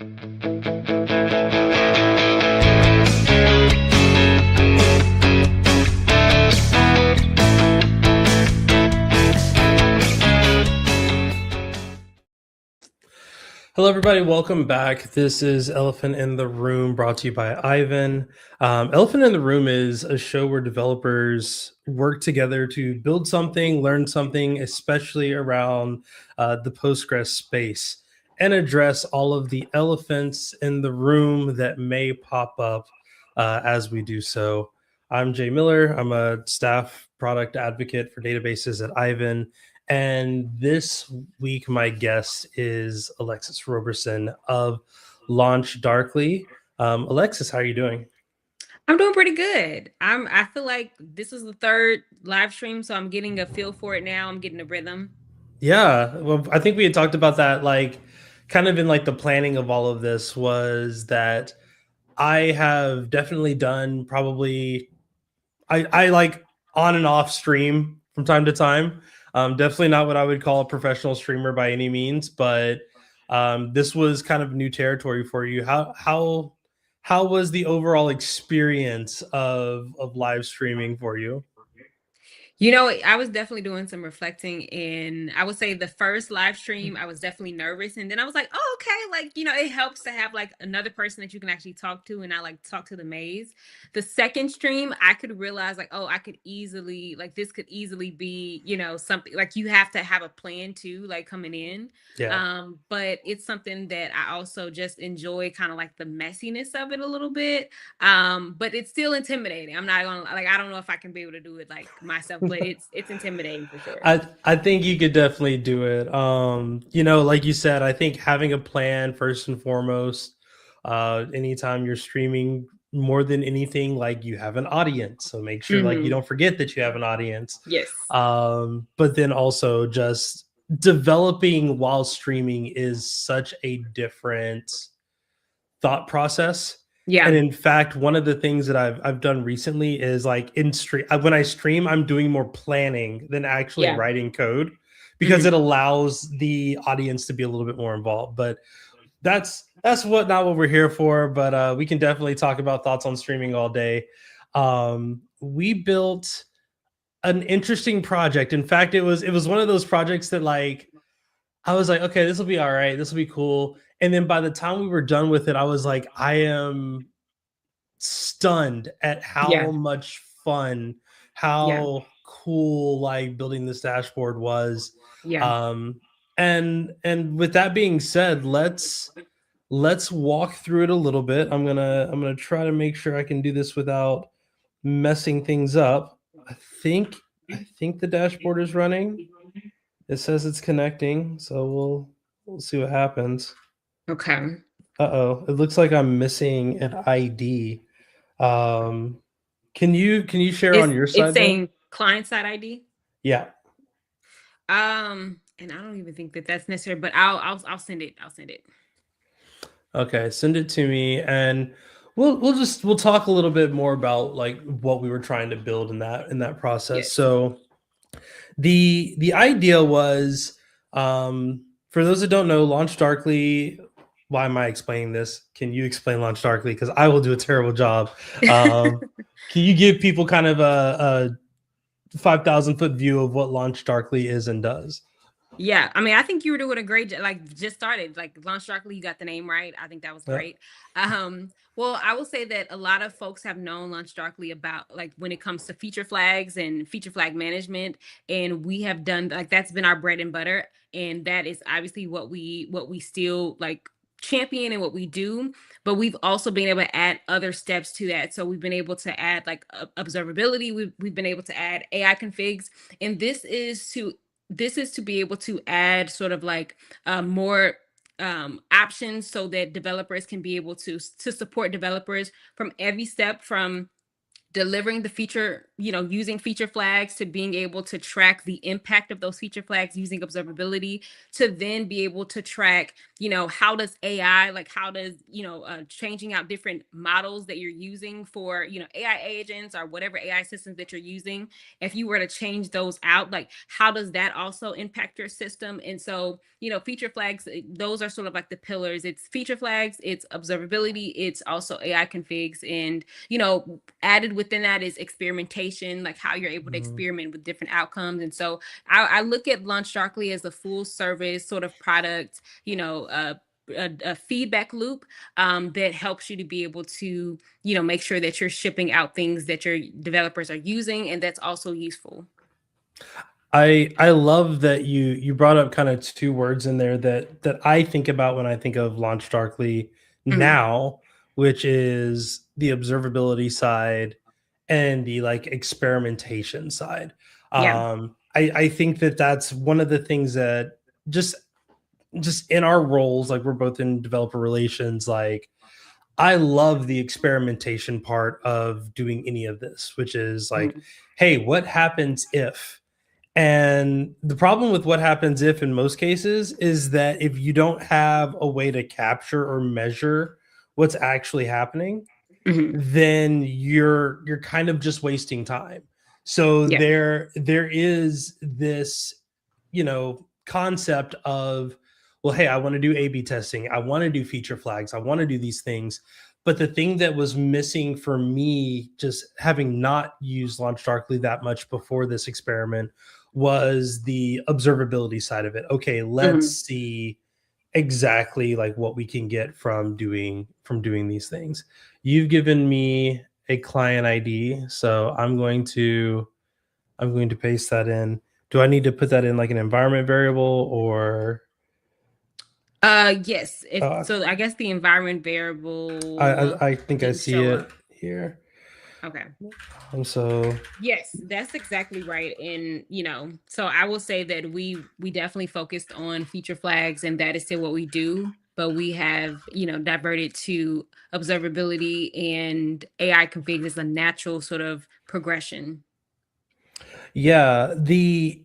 Hello, everybody. Welcome back. This is Elephant in the Room, brought to you by Aiven. Elephant in the Room is a show where developers work together to build something, learn something, especially around the Postgres space, and address all of the elephants in the room that may pop up as we do so. I'm Jay Miller. I'm a staff product advocate for databases at Aiven. And this week, my guest is Alexis Roberson of LaunchDarkly. Alexis, how are you doing? I'm doing pretty good. I feel like this is the third live stream, so I'm getting a feel for it now. I'm getting a rhythm. Yeah, well, I think we had talked about that, like, kind of in like the planning of all of this was that I have definitely done probably I like on and off stream from time to time. Definitely not what I would call a professional streamer by any means, but this was kind of new territory for you. How was the overall experience of live streaming for you? I was definitely doing some reflecting, and I would say the first live stream, I was definitely nervous. And then I was like, oh, okay. It helps to have like another person that you can actually talk to and not like talk to the maze. The second stream, I could realize like, oh, I could easily, like, this could easily be, something like you have to have a plan too, like coming in. Yeah. But it's something that I also just enjoy kind of like the messiness of it a little bit. But it's still intimidating. I'm not gonna like, I don't know if I can be able to do it like myself, but it's intimidating for sure. I think you could definitely do it. Like you said, I think having a plan first and foremost, anytime you're streaming, more than anything, like, you have an audience. So make sure like you Hmm. don't forget that you have an audience. Yes. But then also just developing while streaming is such a different thought process. And Yeah. in fact, one of the things that I've done recently is, like, in stream when I stream, I'm doing more planning than actually Yeah. writing code because Hmm. it allows the audience to be a little bit more involved. But that's not what we're here for. But we can definitely talk about thoughts on streaming all day. We built an interesting project. In fact, it was one of those projects that, like, I was like, okay, this will be all right. This will be cool. And then by the time we were done with it, I was like, I am stunned at how Yeah. much fun, Yeah. how cool, like, building this dashboard was. Yeah. Um, and with that being said, let's walk through it a little bit. I'm gonna try to make sure I can do this without messing things up. I think I think the dashboard is running. It says it's connecting, so we'll see what happens. Okay. Uh-oh, it looks like I'm missing an ID. Um, can you share on your It's side though? saying client side ID. Yeah. And I don't even think that that's necessary, but I'll send it. I'll send it. Okay, send it to me, and we'll talk a little bit more about, like, what we were trying to build in that process. Yes. So the idea was, for those that don't know, LaunchDarkly. Why am I explaining this? Can you explain LaunchDarkly? Because I will do a terrible job. Can you give people kind of a 5,000-foot view of what LaunchDarkly is and does? Yeah, I mean, I think you were doing a great job. Like, just started, like, LaunchDarkly, you got the name right. I think that was Yeah. great. Well, I will say that a lot of folks have known LaunchDarkly about, like, when it comes to feature flags and feature flag management, and we have done, like, that's been our bread and butter, and that is obviously what we still like champion and what we do. But we've also been able to add other steps to that. So we've been able to add like observability. We've been able to add AI configs, and this is to be able to add sort of like more options so that developers can be able to support developers from every step, from delivering the feature, using feature flags, to being able to track the impact of those feature flags using observability, to then be able to track, how does AI, like how does, changing out different models that you're using for, AI agents or whatever AI systems that you're using. If you were to change those out, like how does that also impact your system? And so, feature flags, those are sort of like the pillars. It's feature flags, it's observability, it's also AI configs. And added within that is experimentation, like how you're able to experiment with different outcomes. And so I look at LaunchDarkly as a full service sort of product, a feedback loop that helps you to be able to, make sure that you're shipping out things that your developers are using, and that's also useful. I love that you brought up kind of two words in there that I think about when I think of LaunchDarkly now, which is the observability side and the like experimentation side. Yeah. I think that that's one of the things that just in our roles, like we're both in developer relations, like I love the experimentation part of doing any of this, which is like, hey, what happens if? And the problem with what happens if in most cases is that if you don't have a way to capture or measure what's actually happening, then you're kind of just wasting time. So Yeah. there is this, concept of, well, hey, I want to do A/B testing, I want to do feature flags, I want to do these things. But the thing that was missing for me, just having not used LaunchDarkly that much before this experiment, was the observability side of it. Okay, let's see exactly like what we can get from doing these things. You've given me a client ID, so I'm going to paste that in. Do I need to put that in like an environment variable or Yes. If so, I guess the environment variable I think I didn't see show it up. here. Okay. And so Yes, that's exactly right. And so I will say that we definitely focused on feature flags, and that is still what we do, but we have, diverted to observability and AI configs as a natural sort of progression. yeah, the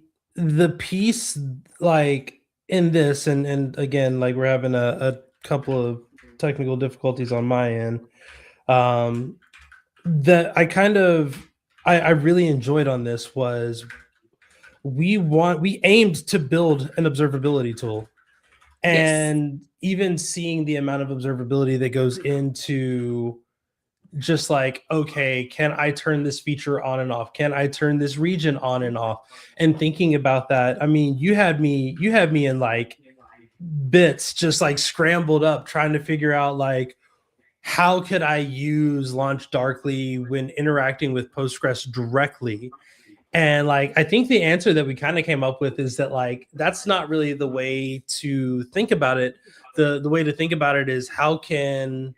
piece like in this, and again, like we're having a couple of technical difficulties on my end. That I really enjoyed on this was we aimed to build an observability tool, Yes. and even seeing the amount of observability that goes into just like, okay, can I turn this feature on and off, can I turn this region on and off, and thinking about that. I mean, you had me in like bits, just like scrambled up trying to figure out like, how could I use LaunchDarkly when interacting with Postgres directly? And like, I think the answer that we kind of came up with is that like, that's not really the way to think about it. The way to think about it is how can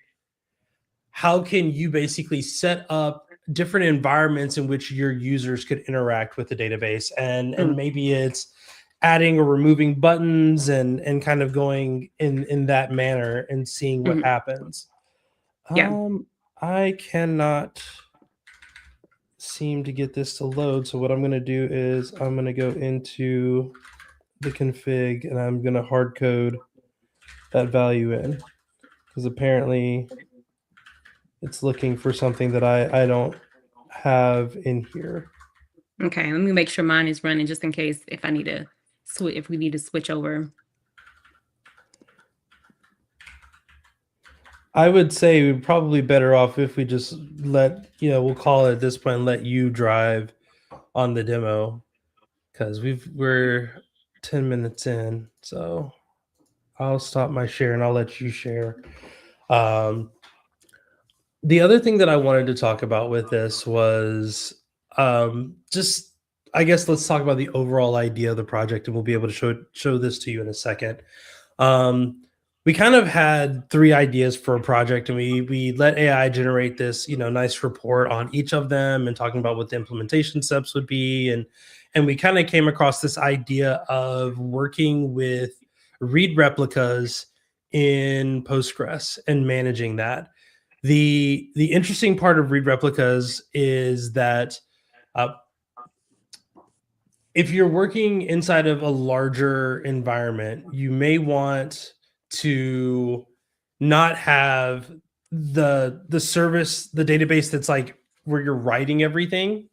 you basically set up different environments in which your users could interact with the database, and maybe it's adding or removing buttons and kind of going in that manner and seeing what happens. Yeah. I cannot seem to get this to load. So what I'm going to do is I'm going to go into the config and I'm going to hard code that value in, because apparently it's looking for something that I don't have in here. Okay. Let me make sure mine is running just in case if I need to switch, if we need to switch over. I would say we're probably better off if we just let, we'll call it at this point, let you drive on the demo, because we're 10 minutes in. So I'll stop my share and I'll let you share. The other thing that I wanted to talk about with this was just, I guess let's talk about the overall idea of the project, and we'll be able to show this to you in a second. We kind of had three ideas for a project, and we let AI generate this, nice report on each of them and talking about what the implementation steps would be. And we kind of came across this idea of working with read replicas in Postgres and managing that. The interesting part of read replicas is that uh, if you're working inside of a larger environment, you may want to not have the service, the database that's like where you're writing everything,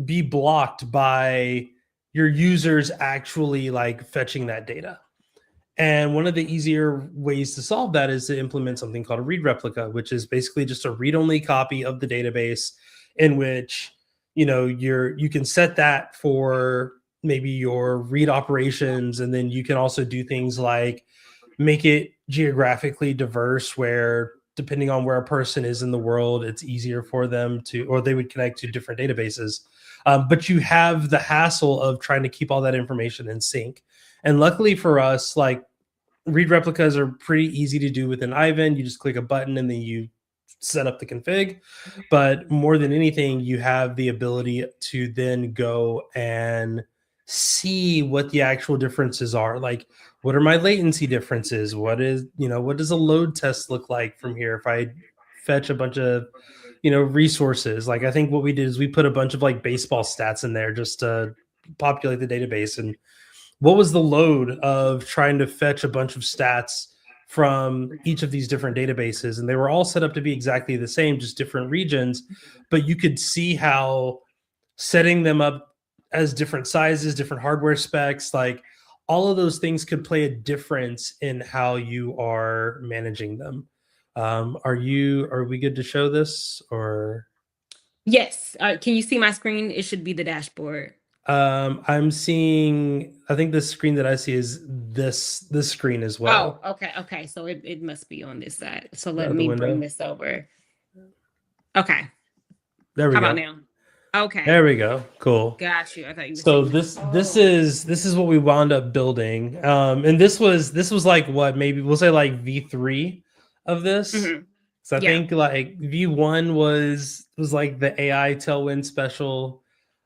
be blocked by your users actually like fetching that data. And one of the easier ways to solve that is to implement something called a read replica, which is basically just a read-only copy of the database in which you can set that for maybe your read operations, and then you can also do things like make it geographically diverse where depending on where a person is in the world, it's easier for them to, or they would connect to different databases. But you have the hassle of trying to keep all that information in sync. And luckily for us, like read replicas are pretty easy to do within Aiven. You just click a button and then you set up the config. But more than anything, you have the ability to then go and see what the actual differences are. Like, what are my latency differences? What does a load test look like from here if I fetch a bunch of resources? Like, I think what we did is we put a bunch of like baseball stats in there just to populate the database. And what was the load of trying to fetch a bunch of stats from each of these different databases? And they were all set up to be exactly the same, just different regions. But you could see how setting them up as different sizes, different hardware specs, like all of those things could play a difference in how you are managing them. Are we good to show this, or? Yes. Can you see my screen? It should be the dashboard. I'm seeing, I think the screen that I see is this screen as well. Oh, okay. So it must be on this side. So let The me window. bring this over. Okay. There we How go. about now? Okay. There we go. Cool. Got you. I thought you were So saying this is what we wound up building. And this was like what, maybe we'll say like V3 of this. So I think like V1 was like the AI tailwind special.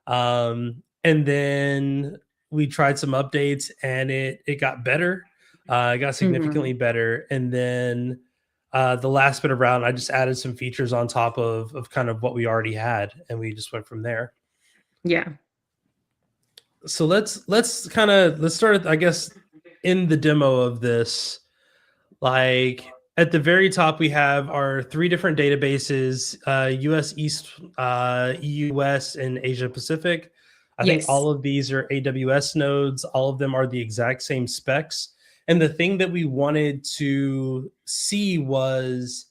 And then we tried some updates and it got better. It got significantly better. And then the last bit around, I just added some features on top of kind of what we already had, and we just went from there. Yeah. So let's start, I guess, in the demo of this. Like at the very top, we have our 3 different databases: US East, EU West, and Asia Pacific. I think all of these are AWS nodes. All of them are the exact same specs. And the thing that we wanted to see was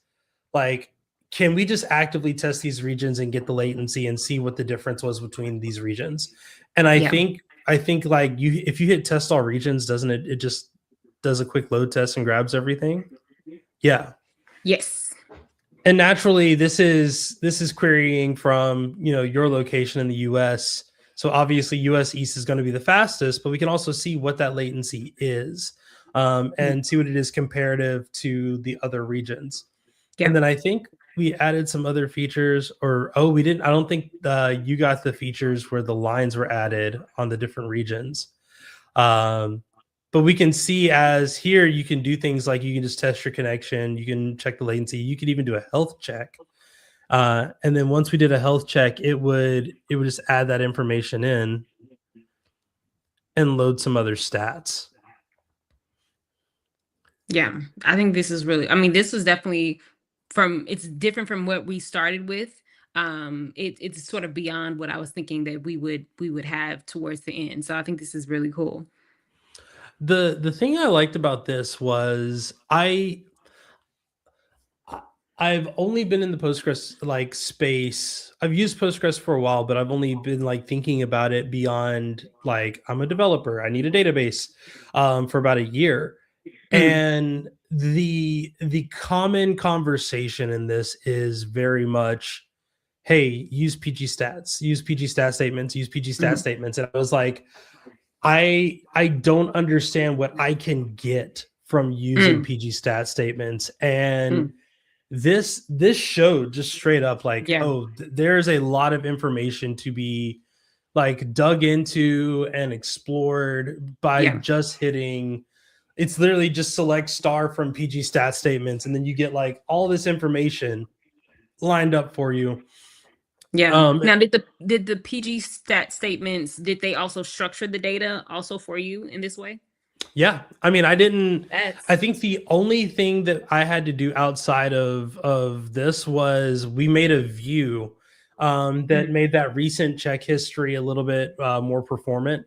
like, can we just actively test these regions and get the latency and see what the difference was between these regions? And I think like if you hit test all regions, doesn't it just does a quick load test and grabs everything? Yeah. Yes. And naturally, this is querying from your location in the US. So obviously US East is going to be the fastest, but we can also see what that latency is, and see what it is comparative to the other regions. And then I think we added some other features, or we didn't. I don't think you got the features where the lines were added on the different regions. But we can see as here, you can do things like you can just test your connection. You can check the latency. You could even do a health check. And then once we did a health check, it would just add that information in and load some other stats. Yeah, I think this is really, I mean, this is definitely it's different from what we started with. It's sort of beyond what I was thinking that we would have towards the end. So I think this is really cool. The thing I liked about this was I've only been in the Postgres like space. I've used Postgres for a while, but I've only been like thinking about it beyond like I'm a developer. I need a database for about a year. And the common conversation in this is very much, hey, use PG stats, use PG stat statements, use PG stat statements. And I was like, I don't understand what I can get from using PG stat statements. And this showed just straight up like, there's a lot of information to be like dug into and explored by just hitting. It's literally just select star from PG stat statements, and then you get like all this information. lined up for you. Yeah. Now, did the PG stat statements, did they also structure the data also for you in this way? Yeah, I mean, I That's think the only thing that I had to do outside of this was we made a view that Mhm. made that recent check history a little bit more performant.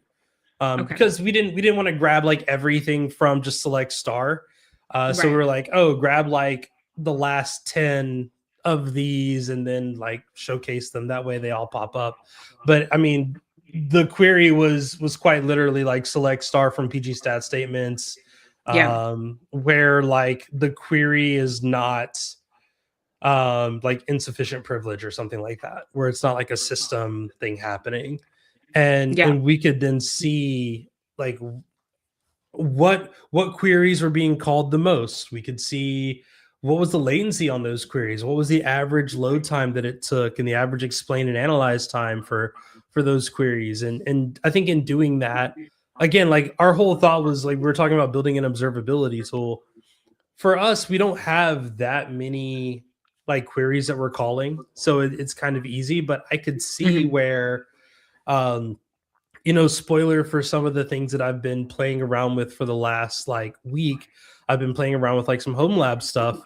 Okay. Because we didn't want to grab like everything from just select star. So we Right. were like, oh, grab like the last 10 of these and then like showcase them. That way they all pop up. But I mean, the query was quite literally like select star from PG stat statements, Yeah. where like the query is not like insufficient privilege or something like that, where it's not like a system thing happening. Yeah. And we could then see like what queries were being called the most. We could see what was the latency on those queries, what was the average load time that it took, and the average explain and analyze time for those queries. And I think in doing that, again, like our whole thought was like we were talking about building an observability tool. For us, we don't have that many like queries that we're calling, so it's kind of easy. But I could see Hmm. where um spoiler for some of the things that I've been playing around with for the last like week. I've been playing around with like some home lab stuff.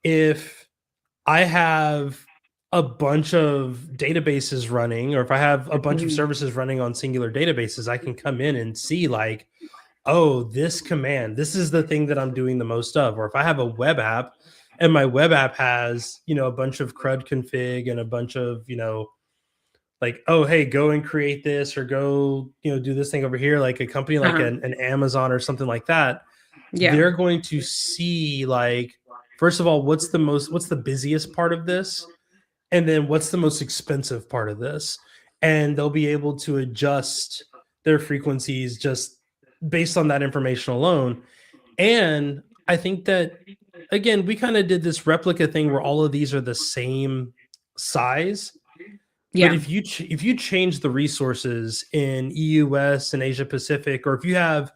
If I have a bunch of databases running, or if I have a bunch of Hmm. services running on singular databases, I can come in and see like, oh, this command, this is the thing that I'm doing the most of. Or if I have a web app and my web app has, a bunch of CRUD config and a bunch of, like, oh, hey, go and create this, or go, do this thing over here, like a company like Uh-huh. an Amazon or something like that. Yeah. They're going to see like, first of all, what's the busiest part of this, and then what's the most expensive part of this, and they'll be able to adjust their frequencies just based on that information alone. And I think that, again, we kind of did this replica thing where all of these are the same size. But Yeah. if you change the resources in EUS and Asia Pacific, or if you have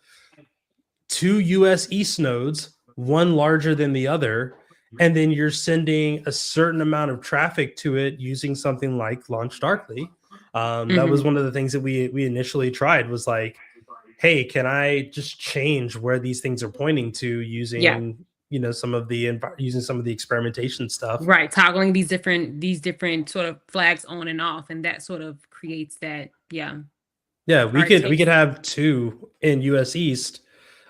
two US East nodes, one larger than the other, and then you're sending a certain amount of traffic to it using something like LaunchDarkly, that was Hmm. one of the things that we initially tried, was like, hey, can I just change where these things are pointing to Yeah. using using some of the experimentation stuff. Right. Toggling these different sort of flags on and off, and that sort of creates that. Yeah. Yeah, All right. we could Takes. have two in US East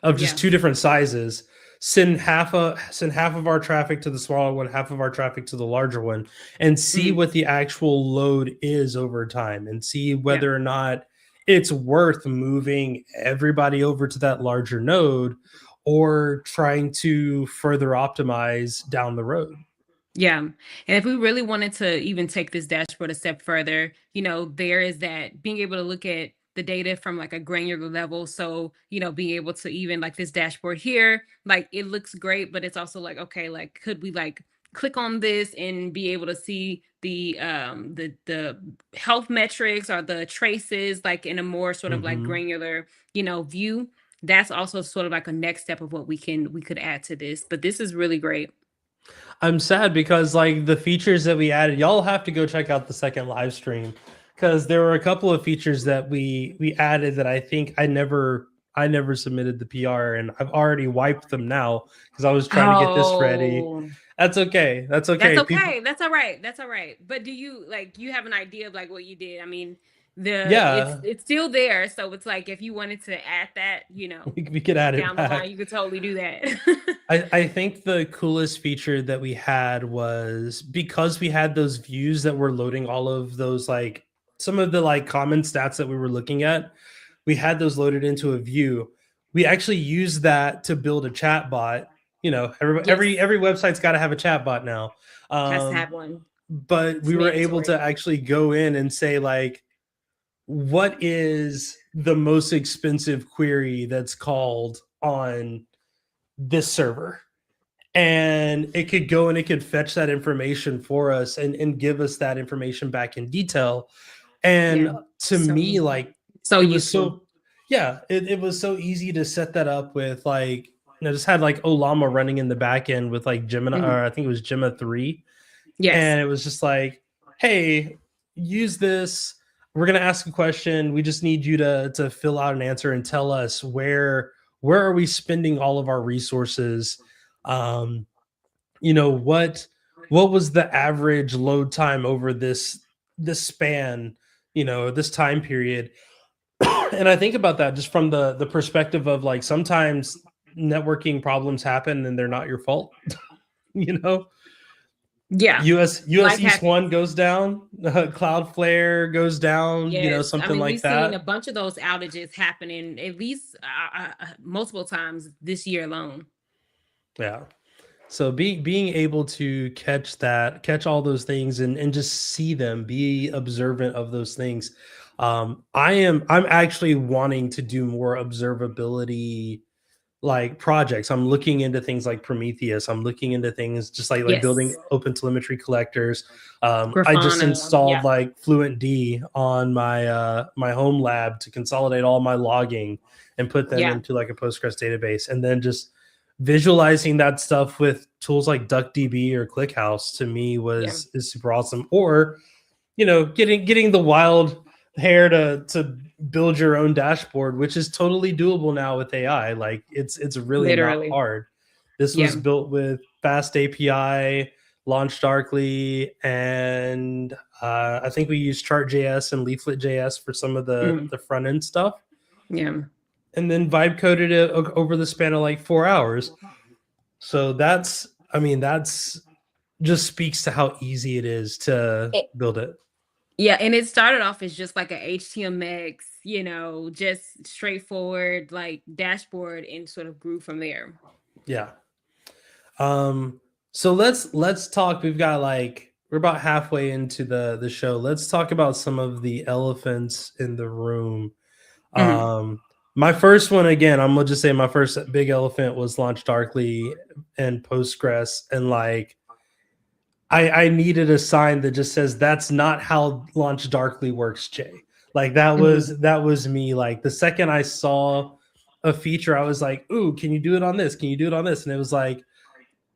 of just Yeah. two different sizes. Send half of our traffic to the smaller one, half of our traffic to the larger one, and see Hmm. what the actual load is over time, and see Yeah. whether or not it's worth moving everybody over to that larger node, or trying to further optimize down the road. Yeah. And if we really wanted to even take this dashboard a step further, there is that being able to look at the data from like a granular level. So, being able to even like this dashboard here, like it looks great, but it's also like, okay, like could we like click on this and be able to see the health metrics or the traces like in a more sort of like Mhm. granular, view. That's also sort of like a next step of what we could add to this. But this is really great. I'm sad because like the features that we added, y'all have to go check out the second live stream, because there were a couple of features that we added that I think I never submitted the PR, and I've already wiped them now because I was trying to get this ready. Oh, That's okay. That's that's okay. People, okay. That's all right. That's all right. But do you like you have an idea of like what you did? I mean, the it's yeah, it's still there. So it's like if you wanted to add that, we could add it down the line, back. you could totally do that. I think the coolest feature that we had was, because we had those views that were loading all of those, like some of the like common stats that we were looking at, we had those loaded into a view. We actually used that to build a chat bot. Yes, Every website's got to have a chat bot now. has to Um, have one. but It's we were able to mandatory. actually go in and say like, what is the most expensive query that's called on this server? And it could go and it could fetch that information for us, and give us that information back in detail. And Yeah. to me, So like, so it was useful. so, yeah, it was so easy to set that up with like, just had like Olama running in the back end with like Gemini, Mhm. or I think it was Gemma 3. Yes. And it was just like, hey, use this. We're gonna ask a question. We just need you to fill out an answer and tell us where are we spending all of our resources. Um, what was the average load time over this span, this time period. And I think about that just from the perspective of like sometimes networking problems happen and they're not your fault. you know Yeah. US Life East happens. 1 goes down, Cloudflare goes down, Yes. I something mean, like we've seen a that. bunch of those outages happening at least multiple times this year alone. Yeah. So being able to catch all those things and just see them, be observant of those things. I'm actually wanting to do more observability like projects. I'm looking into things like Prometheus. I'm looking into things just like building Yes. open telemetry collectors. I just Grafana. installed Yeah. like Fluent D on my home lab to consolidate all my logging and put them Yeah. into like a Postgres database, and then just visualizing that stuff with tools like DuckDB or ClickHouse to me Yeah. is super awesome. Or getting the wild hair to build your own dashboard, which is totally doable now with AI. Like it's really not Literally. hard. This was Yeah. built with fast API, LaunchDarkly, and I think we use Chart.js and Leaflet.js for some of Mm. the front end stuff, Yeah. and then vibe coded it over the span of like 4 hours. So that's just speaks to how easy it is to build it. Yeah, and it started off as just like a HTMX, just straightforward like dashboard and sort of grew from there. Yeah. So let's talk. We've got like we're about halfway into the show. Let's talk about some of the elephants in the room. Mhm. My first one, again, I'm gonna just say my first big elephant was LaunchDarkly and Postgres, and like I needed a sign that just says that's not how LaunchDarkly works, Jay. Like Mhm. that was me. Like the second I saw a feature, I was like, "Ooh, can you do it on this? Can you do it on this?" And it was like,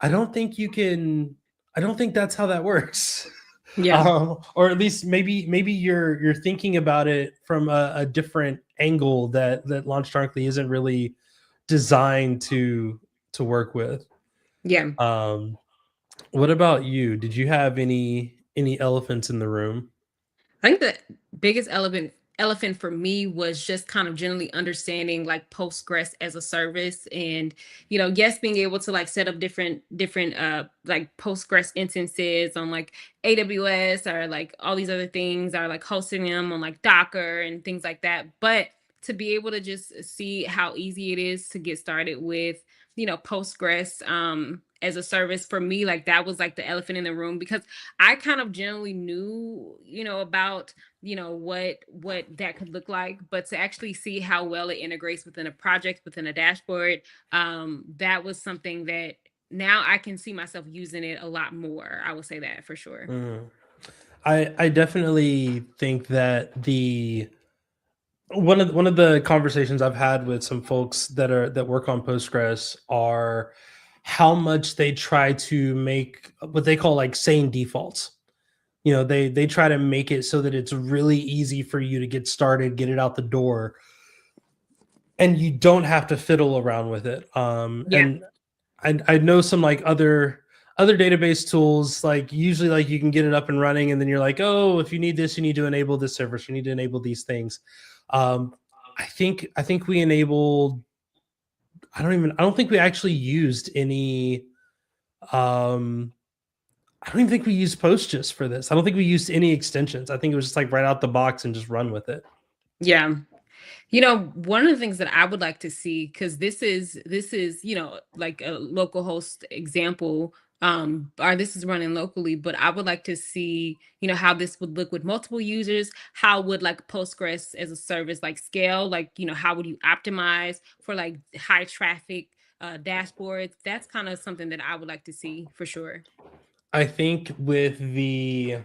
I don't think you can. I don't think that's how that works. Yeah. Or at least maybe you're thinking about it from a different angle that LaunchDarkly isn't really designed to work with. Yeah. Um, what about you? Did you have any elephants in the room? I think the biggest elephant for me was just kind of generally understanding like Postgres as a service, and yes, being able to like set up different like Postgres instances on like AWS or like all these other things, or like hosting them on like Docker and things like that. But to be able to just see how easy it is to get started with Postgres as a service, for me, like that was like the elephant in the room, because I kind of generally knew, about, what that could look like, but to actually see how well it integrates within a project, within a dashboard, that was something that now I can see myself using it a lot more. I will say that for sure. Mm. I definitely think that the one of the conversations I've had with some folks that work on Postgres are how much they try to make what they call like sane defaults. They try to make it so that it's really easy for you to get started, get it out the door, and you don't have to fiddle around with it. Yeah. And I know some like other database tools, like usually like you can get it up and running, and then you're like, oh, if you need this, you need to enable this service, you need to enable these things. Um, I think we enabled. I don't think we actually used any. Um, I don't even think we used Postgres for this. I don't think we used any extensions. I think it was just like right out the box and just run with it. Yeah. One of the things that I would like to see, because this is, like a local host example, or this is running locally, but I would like to see, how this would look with multiple users. How would like Postgres as a service like scale? Like, how would you optimize for like high traffic dashboards? That's kind of something that I would like to see for sure. I think with the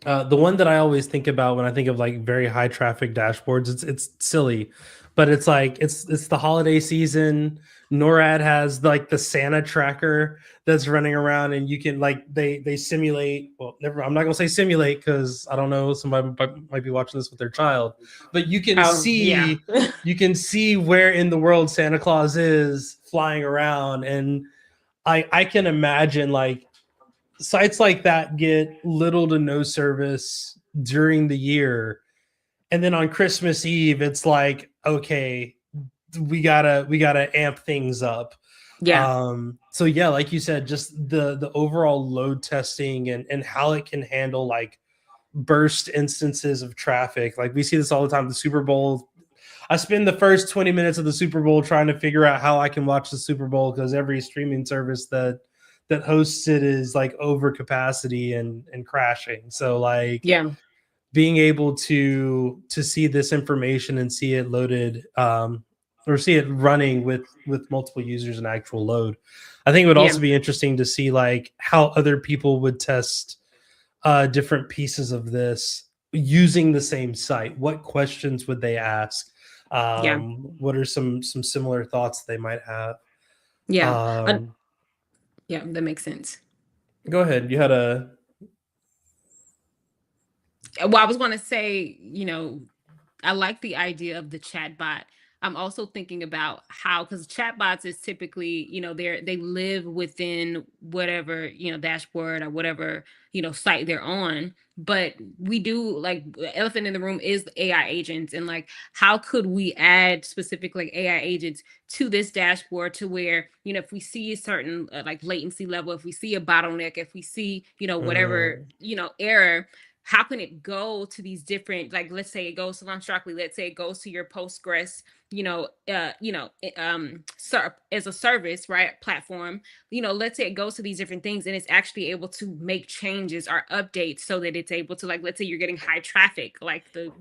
one that I always think about when I think of like very high traffic dashboards, it's silly, but it's like it's the holiday season. NORAD has like the Santa tracker that's running around, and you can like they simulate. Well, never. I'm not gonna say simulate because I don't know. Somebody might be watching this with their child, but Oh, yeah. you can see where in the world Santa Claus is flying around, and I can imagine like sites like that get little to no service during the year, and then on Christmas Eve it's like, okay, we gotta amp things up. Yeah. So yeah, like you said, just the overall load testing and how it can handle like burst instances of traffic. Like we see this all the time. The Super Bowl, I spend the first 20 minutes of the Super Bowl trying to figure out how I can watch the Super Bowl because every streaming service that hosts it is like over capacity and crashing. So like Yeah. being able to see this information and see it loaded, or see it running with multiple users and actual load. I think it would Yeah. also be interesting to see like how other people would test different pieces of this using the same site. What questions would they ask? Yeah. What are some similar thoughts they might have? Yeah. Um, Yeah, that makes sense. Go ahead. You had a Well, I was going to say, I like the idea of the chatbot. I'm also thinking about how, because chatbots is typically, they live within whatever, dashboard or whatever, site they're on. But we do like the elephant in the room is the AI agents, and like how could we add specific like AI agents to this dashboard to where, if we see a certain like latency level, if we see a bottleneck, if we see, whatever, error, how can it go to these different, like let's say it goes to LaunchDarkly, let's say it goes to your Postgres, as a service, right, platform, let's say it goes to these different things and it's actually able to make changes or updates so that it's able to, like, let's say you're getting high traffic, like the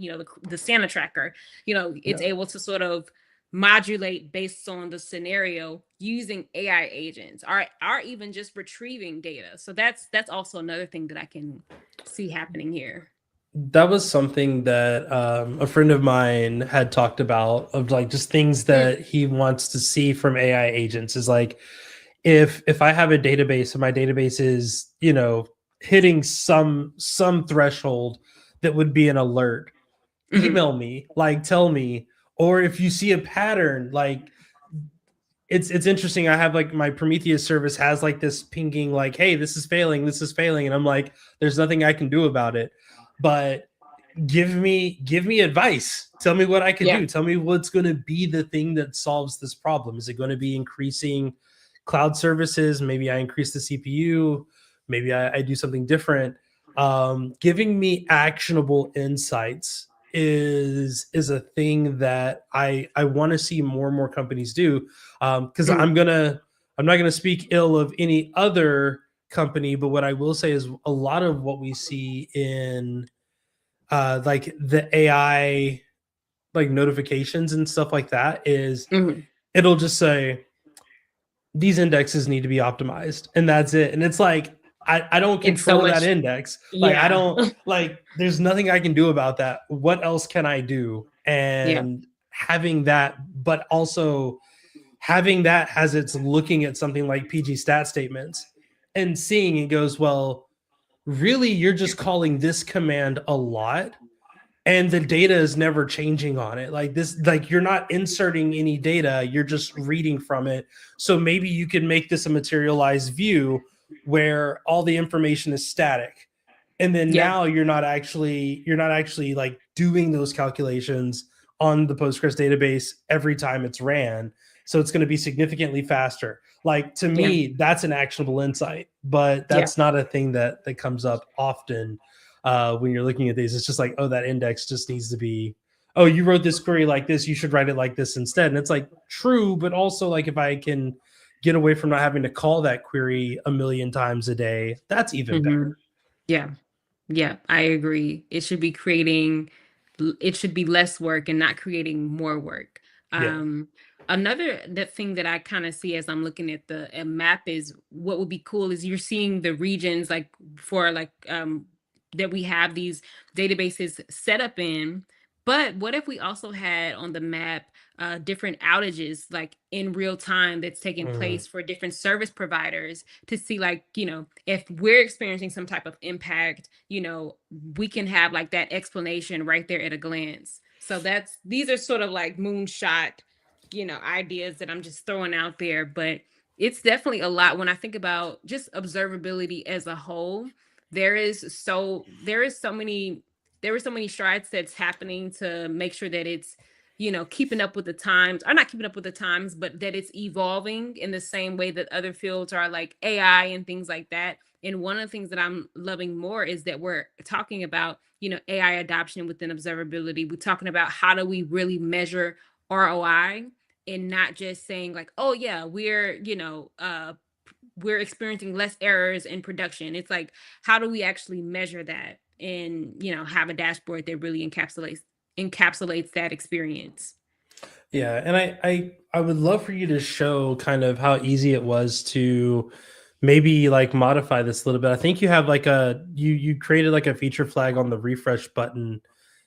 Santa tracker, it's yeah. able to sort of modulate based on the scenario using AI agents, or even just retrieving data. So that's also another thing that I can see happening here. That was something that a friend of mine had talked about, of like just things Mm, that he wants to see from AI agents is like, if I have a database and my database is, hitting some threshold that would be an alert, mhm. email me, like tell me. Or if you see a pattern, like it's interesting. I have like my Prometheus service has like this pinging, like, hey, this is failing, and I'm like, there's nothing I can do about it. But give me advice. Tell me what I could Yeah. do. Tell me what's going to be the thing that solves this problem. Is it going to be increasing cloud services? Maybe I increase the CPU. Maybe I do something different. Giving me actionable insights is a thing that I want to see more and more companies do. Because Mhm. I'm not gonna speak ill of any other company, but what I will say is a lot of what we see in like the AI like notifications and stuff like that is Mhm. it'll just say these indexes need to be optimized, and that's it. And it's like I don't It's so control that much. index. Like I Yeah. don't like there's nothing I can do about that. What else can I do? Yeah. And having that, but also having that as it's looking at something like PG stat statements and seeing it goes, well, really you're just calling this command a lot and the data is never changing on it, like this, like you're not inserting any data, you're just reading from it. So maybe you can make this a materialized view where all the information is static, and then Yeah. now you're not actually like doing those calculations on the Postgres database every time it's ran. So it's going to be significantly faster. Like to Yeah. me that's an actionable insight, but Yeah. that's not a thing that comes up often when you're looking at these. It's just like, oh, that index just needs to be, oh, you wrote this query like this, you should write it like this instead. And it's like true, but also like if I can get away from not having to call that query a million times a day, that's even Mhm. better. Yeah. Yeah, I agree. It should be less work and not creating more work. Yeah. Um, Another the thing that I kind of see as I'm looking at the map is what would be cool is you're seeing the regions that we have these databases set up in, But what if we also had on the map different outages like in real time that's taking Mm. place for different service providers to see, like, if we're experiencing some type of impact, we can have like that explanation right there at a glance. So these are sort of like moonshot, ideas that I'm just throwing out there, but it's definitely a lot when I think about just observability as a whole. There is so many strides that's happening to make sure that it's keeping up with the times, or not keeping up with the times, but that it's evolving in the same way that other fields are, like AI and things like that. And one of the things that I'm loving more is that we're talking about AI adoption within observability. We're talking about how do we really measure ROI, and not just saying like, oh yeah, we're experiencing less errors in production. It's like, how do we actually measure that and have a dashboard that really encapsulates that experience? Yeah, and I would love for you to show kind of how easy it was to maybe like modify this a little bit. I think you have like you created like a feature flag on the refresh button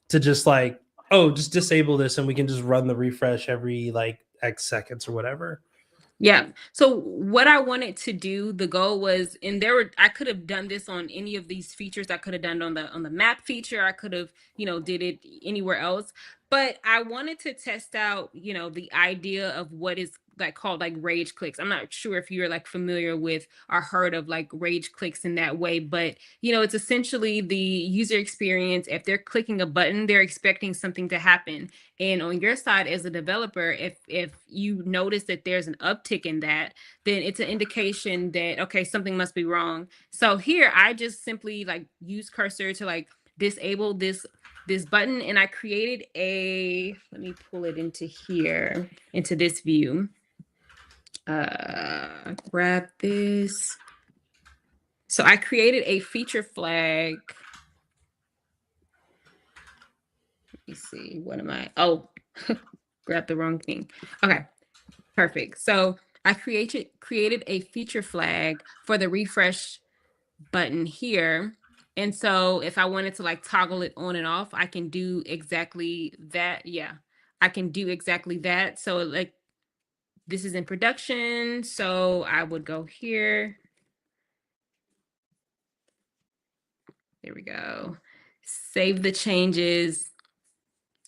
to just like, oh, just disable this and we can just run the refresh every like X seconds or whatever. Yeah. So what I wanted to do, the goal was, and I could have done this on any of these features. I could have done it on the map feature. I could have, did it anywhere else. But I wanted to test out, the idea of what is like called like rage clicks. I'm not sure if you're like familiar with or heard of like rage clicks in that way, but it's essentially the user experience. If they're clicking a button, they're expecting something to happen. And on your side as a developer, if you notice that there's an uptick in that, then it's an indication that, okay, something must be wrong. So here I just simply like use cursor to like disable this button, and I created let me pull it into here, into this view. Grab this. So I created a feature flag. Let me see. What am I? Oh, grab the wrong thing. Okay, perfect. So I created a feature flag for the refresh button here. And so if I wanted to like toggle it on and off, I can do exactly that. Yeah, I can do exactly that. So like this is in production. So I would go here. There we go. Save the changes.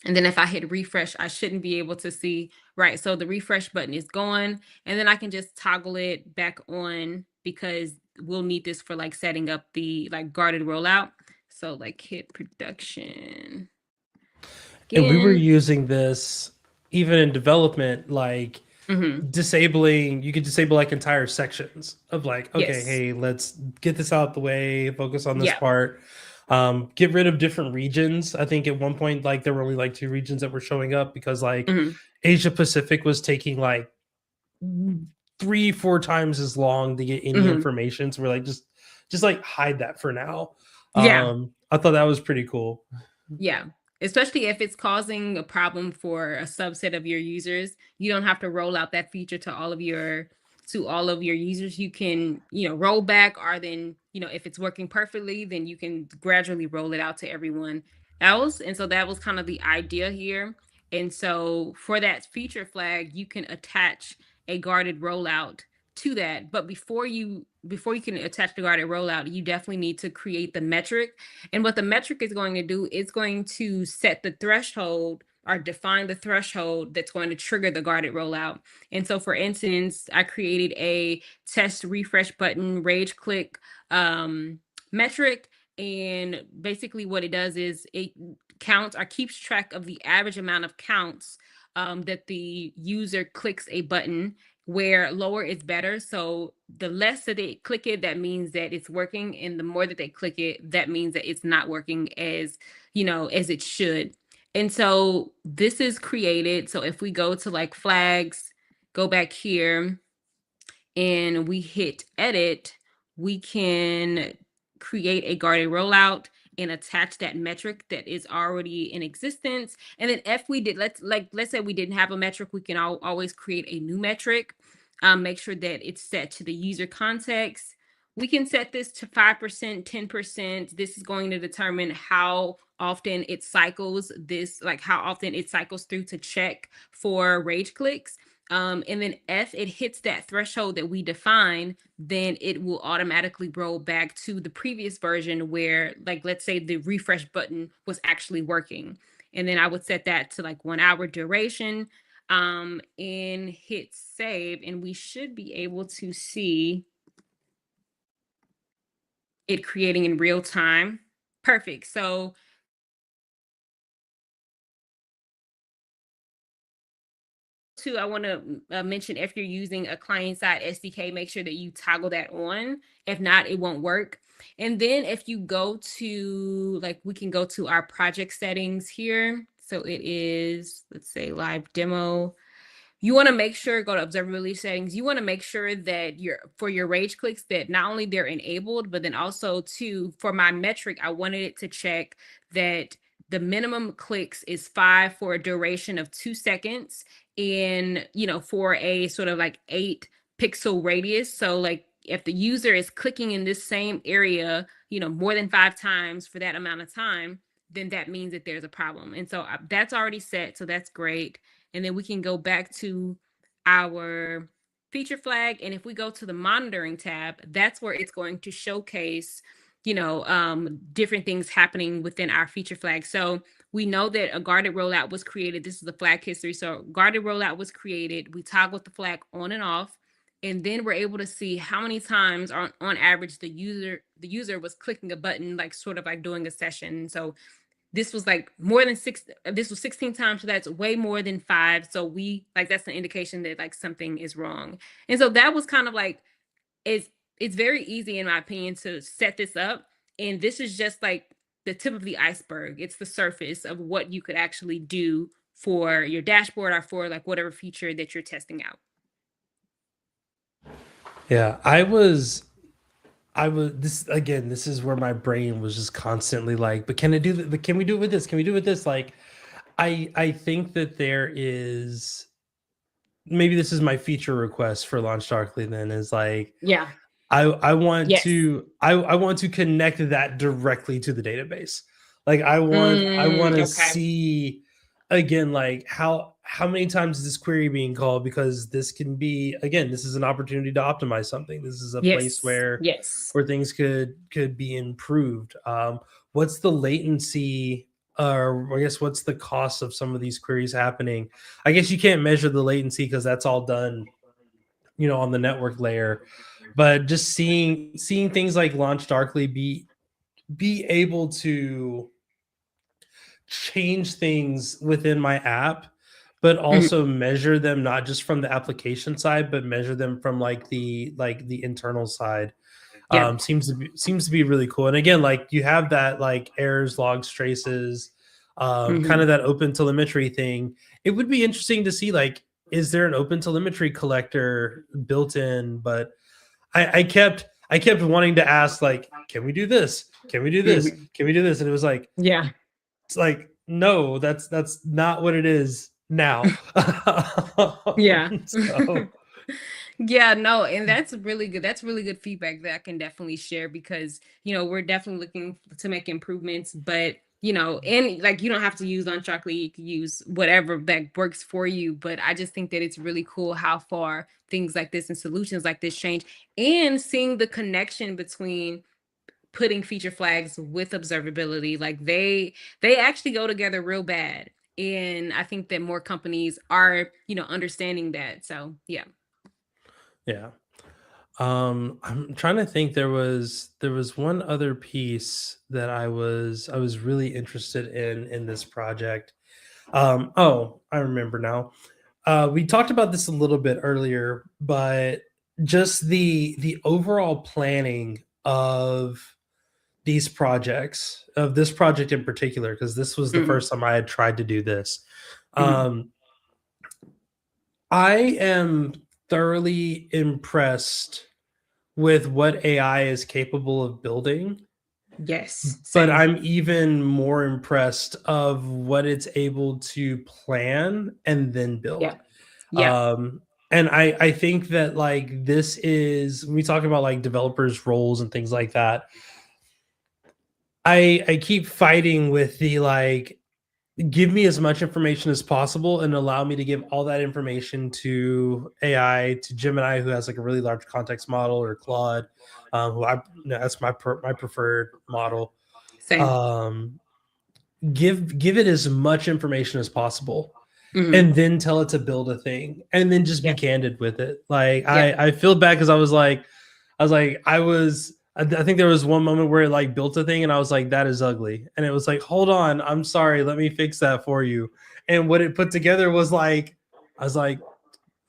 And then if I hit refresh, I shouldn't be able to see, right? So the refresh button is gone. And then I can just toggle it back on because we'll need this for like setting up the like guarded rollout. So like hit production And we were again. using this even in development, like Mm-hmm. disabling, you could disable like entire sections of like, okay, Yes. hey, let's get this out the way, focus on this Yeah. part. Get rid of different regions. I think at one point, like there were only like two regions that were showing up because like Mm-hmm. Asia Pacific was taking like 3-4 times as long to get any Mm-hmm. information. So we're like, just like hide that for now. Yeah. I thought that was pretty cool. Yeah. Especially if it's causing a problem for a subset of your users, you don't have to roll out that feature to all of your users. You can, roll back, or then, if it's working perfectly, then you can gradually roll it out to everyone else. And so that was kind of the idea here. And so for that feature flag, you can attach a guarded rollout to that. But before you can attach the guarded rollout, you definitely need to create the metric. And what the metric is going to do is going to set the threshold or define the threshold that's going to trigger the guarded rollout. And so, for instance, I created a test refresh button rage click metric. And basically, what it does is it counts or keeps track of the average amount of counts that the user clicks a button, where lower is better. So the less that they click it, that means that it's working. And the more that they click it, that means that it's not working as it should. And so this is created. So if we go to like flags, go back here and we hit edit, we can create a guarded rollout and attach that metric that is already in existence. And then if we did, let's say we didn't have a metric, we can always create a new metric. Make sure that it's set to the user context. We can set this to 5%, 10%. This is going to determine how often it cycles how often it cycles through to check for rage clicks. And then if it hits that threshold that we define, then it will automatically roll back to the previous version where, like, let's say the refresh button was actually working. And then I would set that to like 1 hour duration, and hit save. And we should be able to see it creating in real time. Perfect. So too, I want to mention, if you're using a client-side SDK, make sure that you toggle that on. If not, it won't work. And then if you go to, like, we can go to our project settings here. So it is, let's say, live demo. You want to make sure, go to observability settings. You want to make sure that for your rage clicks, that not only they're enabled, but then also too, for my metric, I wanted it to check that the minimum clicks is 5 for a duration of 2 seconds, and for a sort of like 8 pixel radius. So like if the user is clicking in this same area, more than 5 times for that amount of time, then that means that there's a problem. And so that's already set. So that's great. And then we can go back to our feature flag. And if we go to the monitoring tab, that's where it's going to showcase, different things happening within our feature flag. So we know that a guarded rollout was created. This is the flag history. So guarded rollout was created. We toggled the flag on and off. And then we're able to see how many times on average the user was clicking a button, like sort of like doing a session. So this was like more than 6, this was 16 times, so that's way more than 5. So that's an indication that like something is wrong. And so that was kind of like, it's very easy, in my opinion, to set this up. And this is just like the tip of the iceberg. It's the surface of what you could actually do for your dashboard, or for like whatever feature that you're testing out. Yeah, this is where my brain was just constantly like, but can I do that? But can we do it with this? Can we do it with this? Like, I think that there is, maybe this is my feature request for LaunchDarkly then, is like, Yeah. I want Yes. to connect that directly to the database. Like I want to Okay. see again, like how many times is this query being called, because this can be, again, this is an opportunity to optimize something. This is a place where things could be improved. What's the latency, or I guess what's the cost of some of these queries happening? I guess you can't measure the latency because that's all done, on the network layer. But just seeing things like LaunchDarkly be able to change things within my app, but also measure them not just from the application side, but measure them from like the internal side. Seems to be really cool. And again, like you have that like errors, logs, traces, kind of that open telemetry thing. It would be interesting to see, like, is there an open telemetry collector built in? But I kept wanting to ask, like, can we do this? Can we do this? Can we do this? And it was like, it's like, no, that's not what it is now. So. Yeah, no, and that's really good. That's really good feedback that I can definitely share, because we're definitely looking to make improvements. But and like, you don't have to use LaunchDarkly, you can use whatever that works for you. But I just think that it's really cool how far things like this and solutions like this change, and seeing the connection between putting feature flags with observability. Like they actually go together real bad. And I think that more companies are, understanding that. So yeah. Yeah. I'm trying to think. There was one other piece that I was really interested in this project. Oh, I remember now. We talked about this a little bit earlier, but just the overall planning of these projects, of this project in particular, because this was the first time I had tried to do this. I am thoroughly impressed with what AI is capable of building. Yes. But I'm even more impressed of what it's able to plan and then build. Yeah. And I think that like this is when we talk about like developers roles and things like that, I keep fighting with the like give me as much information as possible and allow me to give all that information to AI, to Gemini, who has like a really large context model, or Claude, who that's my preferred model. Same. um give it as much information as possible, Hmm. and then tell it to build a thing, and then just be Yeah. candid with it. Like Yeah. I feel bad because I think there was one moment where it like built a thing and I was like, that is ugly. And it was like, hold on, I'm sorry, let me fix that for you. And what it put together was like, I was like,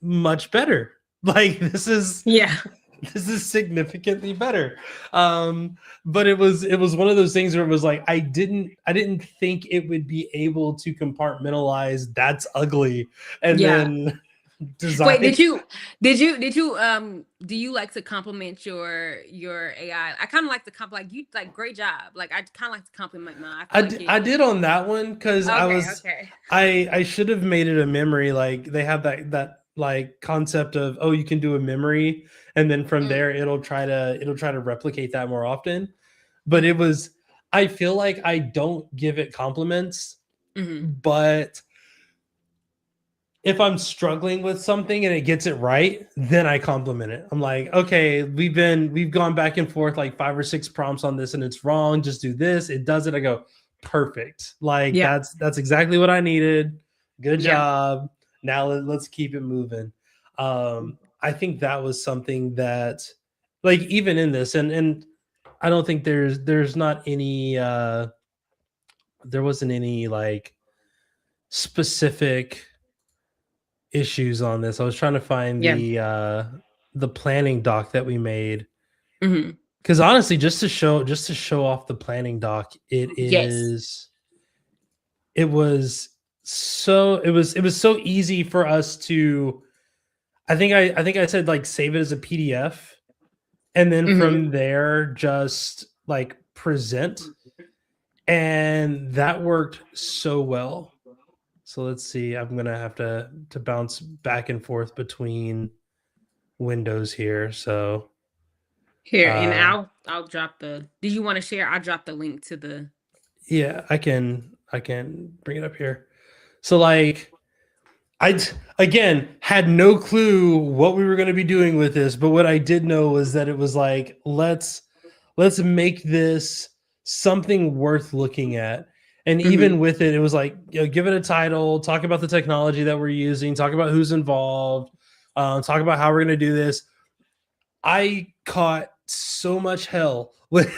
much better. Like Yeah. this is significantly better. But it was one of those things where it was like I didn't think it would be able to compartmentalize that's ugly and Yeah. then Wait, design. do you like to compliment your AI? I kind of like to compliment, like, you like, great job. Like, I kind of like to compliment mine. I feel like I it. did on that one because Okay. Okay. I should have made it a memory. Like they have that like concept of, oh, you can do a memory and then from there it'll try to replicate that more often. But it was, I feel like I don't give it compliments, Mm-hmm. but if I'm struggling with something and it gets it right, then I compliment it. I'm like, okay, we've gone back and forth like 5 or 6 prompts on this and it's wrong. Just do this. It does it. I go, perfect. Like Yeah. that's exactly what I needed. Good Yeah. job. Now let's keep it moving. I think that was something that, like, even in this, and I don't think there's not any there wasn't any like specific issues on this. I was trying to find Yeah. the planning doc that we made, Mm-hmm. because honestly, just to show off the planning doc, Yes. it was so easy for us to, I think I said like save it as a PDF and then Mm-hmm. from there just like present, and that worked so well. So let's see, I'm gonna have to bounce back and forth between windows here. So Here, and uh I'll drop the. Do you want to share? I'll drop the link to the. yeah, I can bring it up here. So like again had no clue what we were going to be doing with this, but what I did know was that it was like, let's make this something worth looking at. And Mm-hmm. even with it, it was like, give it a title, talk about the technology that we're using, talk about who's involved, talk about how we're going to do this. I caught so much hell with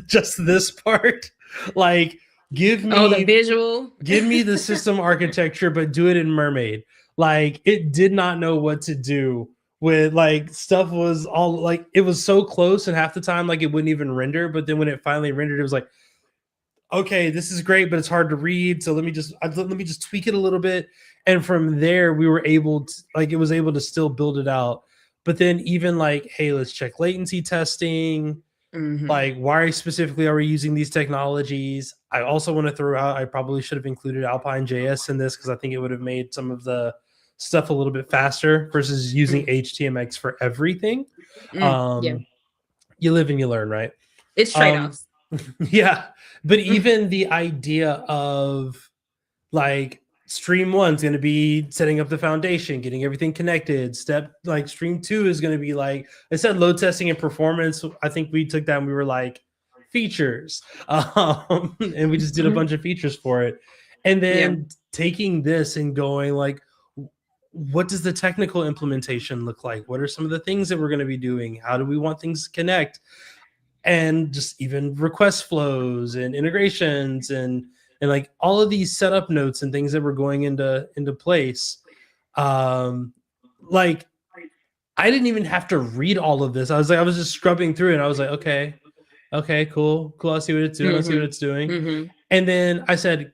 just this part. Like, give Oh, the me visual. give me the system architecture, but do it in Mermaid. Like, it did not know what to do with, like, stuff was all like, it was so close, and half the time like it wouldn't even render. But then when it finally rendered, it was like, okay, this is great, but it's hard to read. So let me just tweak it a little bit. And from there, we were able to, like, it was able to still build it out. But then even like, hey, let's check latency testing. Mm-hmm. Like, why specifically are we using these technologies? I also want to throw out, I probably should have included Alpine JS in this because I think it would have made some of the stuff a little bit faster versus using Mm-hmm. HTMX for everything. Yeah. Um, you live and you learn, right? It's Um, trade-offs. yeah, but even the idea of like stream one's going to be setting up the foundation, getting everything connected. Step like stream two is going to be like I said, load testing and performance. I think we took that and we were like features, and we just did a Mhm. bunch of features for it. And Yeah. then taking this and going like, what does the technical implementation look like? What are some of the things that we're going to be doing? How do we want things to connect? And just even request flows and integrations and like all of these setup notes and things that were going into place. um like, I didn't even have to read all of this. I was just scrubbing through it and I was like, okay, cool, I see what it's doing, I see what Mm-hmm. it's doing. Mm-hmm. And then I said,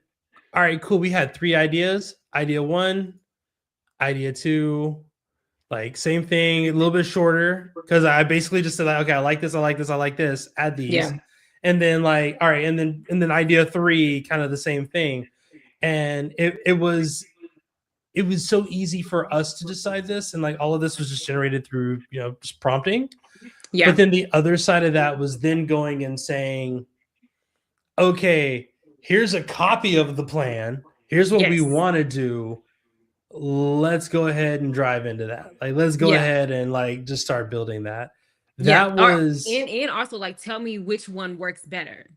all right, cool, we had 3 ideas. Idea one, idea two, like same thing, a little bit shorter, because I basically just said like, okay, I like this, I like this, I like this, add these. Yeah. And then like, all right, and then idea three, kind of the same thing. And it was it was so easy for us to decide this, and like all of this was just generated through just prompting. Yeah. But then the other side of that was then going and saying, okay, here's a copy of the plan. Here's what we want to do. Let's go ahead and drive into that. Like, let's go ahead and like just start building that. That was and also like tell me which one works better.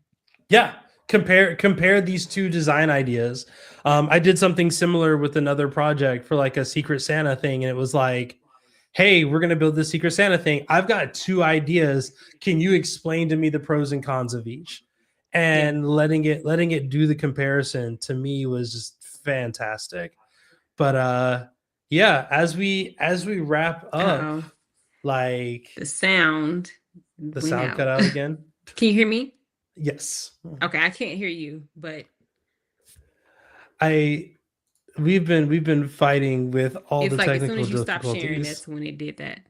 Yeah. Compare these two design ideas. I did something similar with another project for like a Secret Santa thing, and it was like, hey, we're going to build this Secret Santa thing. I've got two ideas. Can you explain to me the pros and cons of each? And letting it do the comparison to me was just fantastic. But yeah, as we wrap up, like the sound cut out again. Can you hear me? Yes. Okay, I can't hear you, but we've been fighting with all the technical difficulties. As soon as you stop sharing, that's when it did that.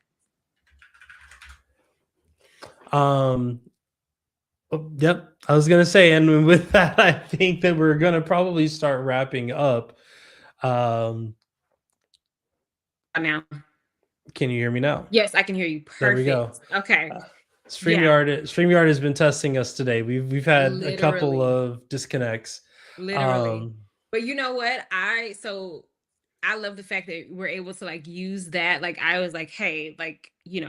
Yep, I was gonna say, and with that, I think that we're gonna probably start wrapping up. Now, can you hear me now? Yes, I can hear you. Perfect. There we go. Okay. StreamYard has been testing us today. We've had a couple of disconnects. Literally. But you know what? I love the fact that we're able to like use that. Like I was like, hey, like, we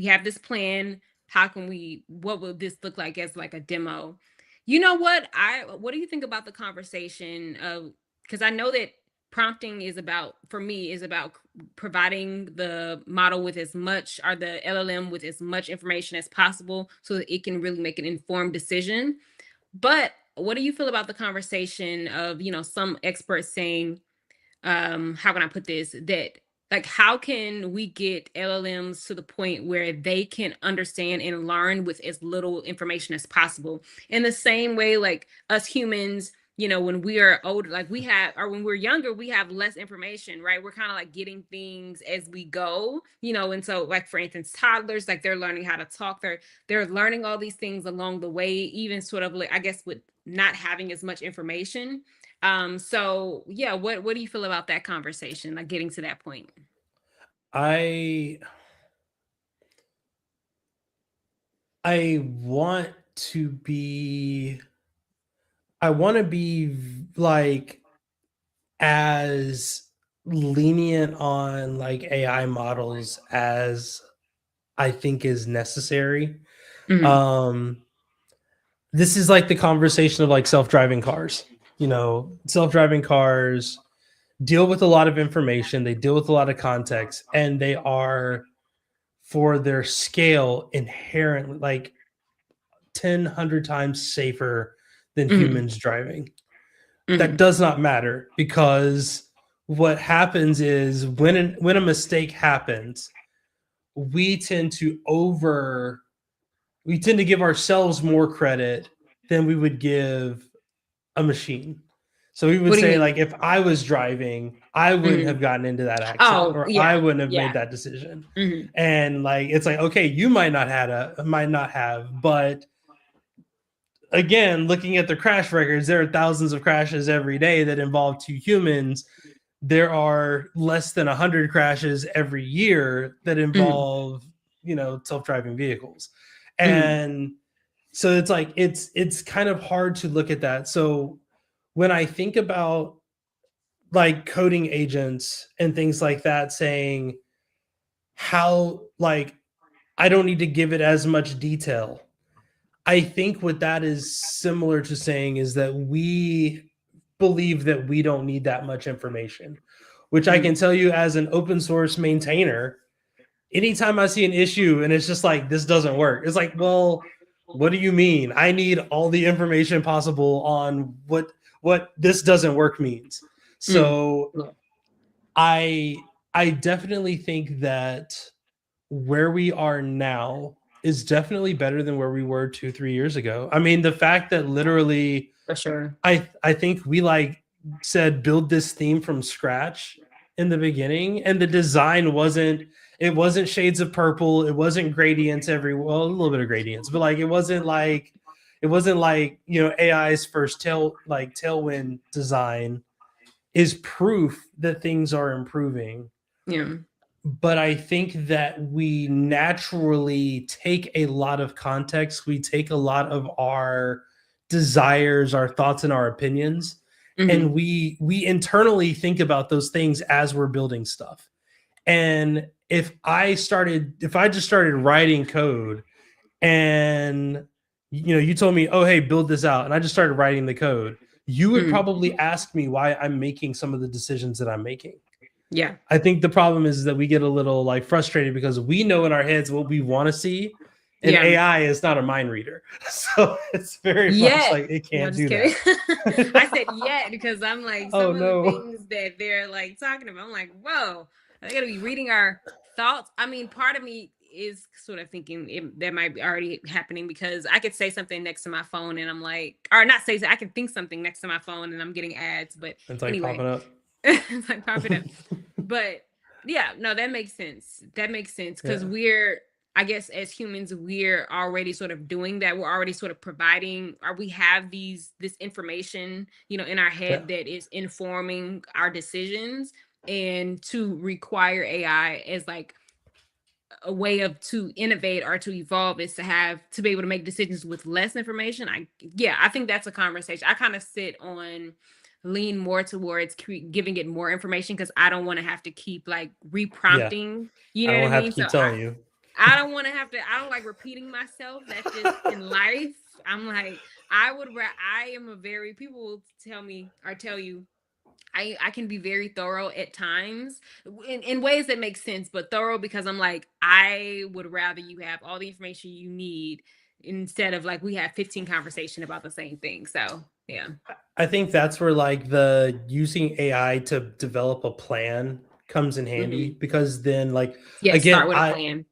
have this plan. What will this look like as like a demo? You know what? What do you think about the conversation of, because I know that prompting is about providing the model with as much, or the LLM with as much information as possible so that it can really make an informed decision. But what do you feel about the conversation of, some experts saying, how can I put this, that like, how can we get LLMs to the point where they can understand and learn with as little information as possible? In the same way, like us humans, when we are older, like when we're younger, we have less information, right? We're kind of like getting things as we go, and so like, for instance, toddlers, like they're learning how to talk. They're learning all these things along the way, even sort of like, I guess, with not having as much information. So yeah, what do you feel about that conversation, like getting to that point? I want to be like as lenient on like AI models as I think is necessary. Mm-hmm. This is like the conversation of like self-driving cars. Self-driving cars deal with a lot of information, they deal with a lot of context, and they are, for their scale, inherently like 100 times safer than humans driving. That does not matter, because what happens is when a mistake happens, we tend to give ourselves more credit than we would give a machine. So we would say, like, if I was driving, I wouldn't have gotten into that accident, or I wouldn't have made that decision. And like, it's like, okay, you might not have, but again, looking at the crash records, there are thousands of crashes every day that involve two humans. There are less than 100 crashes every year that involve, self-driving vehicles. And so it's like, it's kind of hard to look at that. So when I think about like coding agents and things like that, saying how, like, I don't need to give it as much detail, I think what that is similar to saying is that we believe that we don't need that much information, which I can tell you as an open source maintainer, anytime I see an issue and it's just like, this doesn't work, it's like, well, what do you mean? I need all the information possible on what this doesn't work means. So I definitely think that where we are now is definitely better than where we were 2-3 years ago. I mean, the fact that literally, for sure, I think we like said build this theme from scratch in the beginning, and the design wasn't shades of purple, it wasn't gradients a little bit of gradients, but like it wasn't like AI's first tailwind design. is proof that things are improving. Yeah. But I think that we naturally take a lot of context. We take a lot of our desires, our thoughts, and our opinions, and we internally think about those things as we're building stuff. And if I just started writing code and you told me, oh, hey, build this out, and I just started writing the code, you would probably ask me why I'm making some of the decisions that I'm making. Yeah. I think the problem is that we get a little like frustrated because we know in our heads what we want to see, and Yeah. AI is not a mind reader. So it's very much Yet. like it No, can't just do kidding. that. I said yet because I'm like, Oh some of the no. things that they're like talking about, I'm like, whoa, they gotta be reading our thoughts. I mean, part of me is sort of thinking that might be already happening because I could say something next to my phone and I'm like, or not say, I can think something next to my phone and I'm getting ads. But It's like anyway, popping up. it's like popping up. But yeah, no, that makes sense. That makes sense because Yeah. I guess as humans, we're already sort of doing that. We're already sort of providing, or we have this information, in our Yeah. head that is informing our decisions. And to require AI as like a way of to innovate or to evolve is to be able to make decisions with less information. I think that's a conversation. I kind of lean more towards giving it more information because I don't want to have to keep like Yeah. reprompting, you I know don't what I want to have mean? to So keep telling you. I don't want to have to, I don't like repeating myself. That's just in life. I'm like, I am a very, people will tell me or tell you, I can be very thorough at times in ways that make sense, but thorough because I'm like, I would rather you have all the information you need instead of like we have 15 conversation about the same thing. So yeah. I think that's where like the using AI to develop a plan comes in handy, because then like Yes, start again, with a I plan.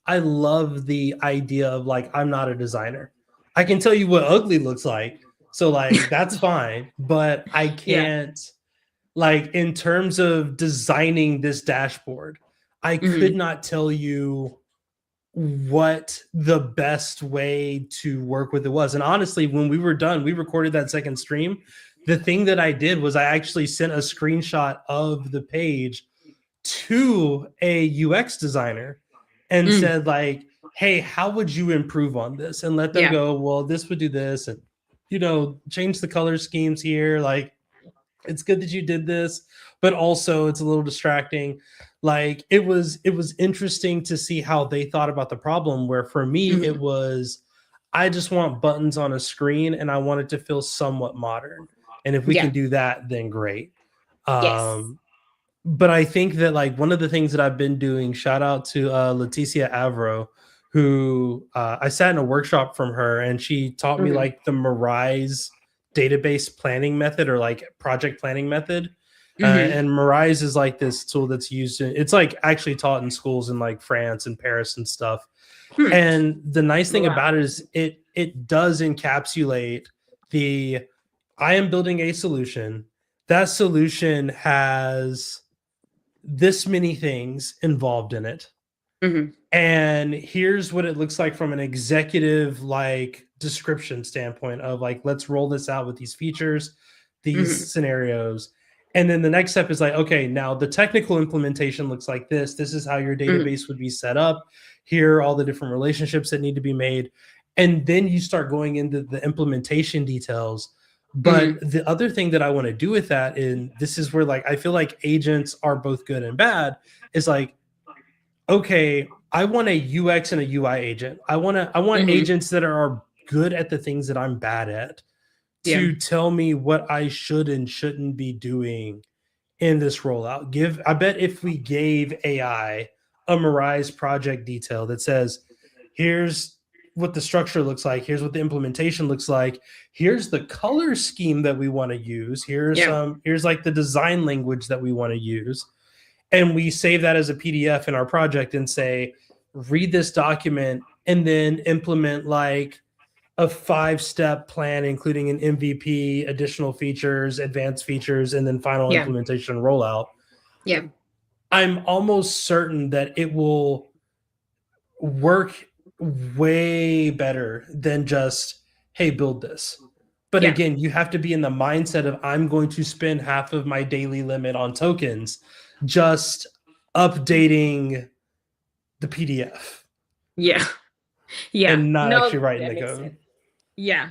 I love the idea of like, I'm not a designer. I can tell you what ugly looks like. So like that's fine, but I Yeah. can't, like, in terms of designing this dashboard, I could hmm not tell you what the best way to work with it was. And honestly, when we were done, we recorded that second stream. The thing that I did was I actually sent a screenshot of the page to a UX designer and Mm, said like, hey, how would you improve on this? And let them yeah. go, well, this would do this, and change the color schemes here. Like, it's good that you did this, but also it's a little distracting. Like, it was interesting to see how they thought about the problem, where for me it hmm was, I just want buttons on a screen and I want it to feel somewhat modern. And if we can Yeah. do that, then great. Yes. um but I think that like one of the things that I've been doing, shout out to Leticia Avro, who I sat in a workshop from her, and she taught me hmm like the Mirise database planning method, or like project planning method. hmm And Mirise is like this tool that's used it's like actually taught in schools in like France and Paris and stuff. Hmm. And the nice thing Wow. about it is it does encapsulate the, I am building a solution. That solution has this many things involved in it, hmm and here's what it looks like from an executive like description standpoint of like, let's roll this out with these features, these hmm scenarios. And then the next step is like, okay, now the technical implementation looks like this is how your hmm database would be set up, here are all the different relationships that need to be made. And then you start going into the implementation details. But hmm the other thing that I want to do with that, and this is where like I feel like agents are both good and bad, is like, okay, I want a UX and a UI agent. I want hmm agents that are good at the things that I'm bad at, Yeah. to tell me what I should and shouldn't be doing in this rollout. I bet if we gave AI a Mirise project detail that says, here's what the structure looks like, here's what the implementation looks like, here's the color scheme that we want to use, Yeah. here's like the design language that we want to use, and we save that as a PDF in our project and say, read this document and then implement like a 5-step plan, including an MVP, additional features, advanced features, and then final Yeah. implementation and rollout. Yeah. I'm almost certain that it will work way better than just, hey, build this. But Yeah. again, you have to be in the mindset of I'm going to spend half of my daily limit on tokens just updating the PDF Yeah. Yeah. and not actually No, writing that the makes code. sense. Yeah.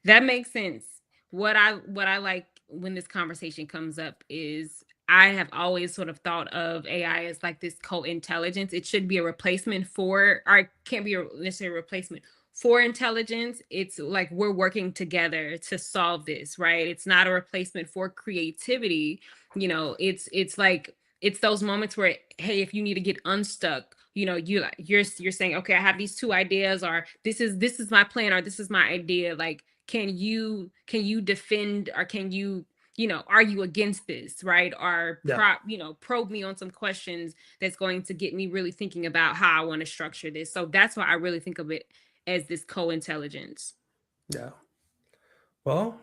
That makes sense. What I like when this conversation comes up is I have always sort of thought of AI as like this co-intelligence. It should be a replacement for, or it can't be necessarily a replacement for intelligence. It's like we're working together to solve this, right? It's not a replacement for creativity. It's like it's those moments where, hey, if you need to get unstuck, you're saying, okay, I have these two ideas, or this is my plan, or this is my idea. Like, can you defend, or can you argue against this, right? Or Yeah. probe me on some questions that's going to get me really thinking about how I want to structure this. So that's why I really think of it as this co-intelligence. Yeah. Well,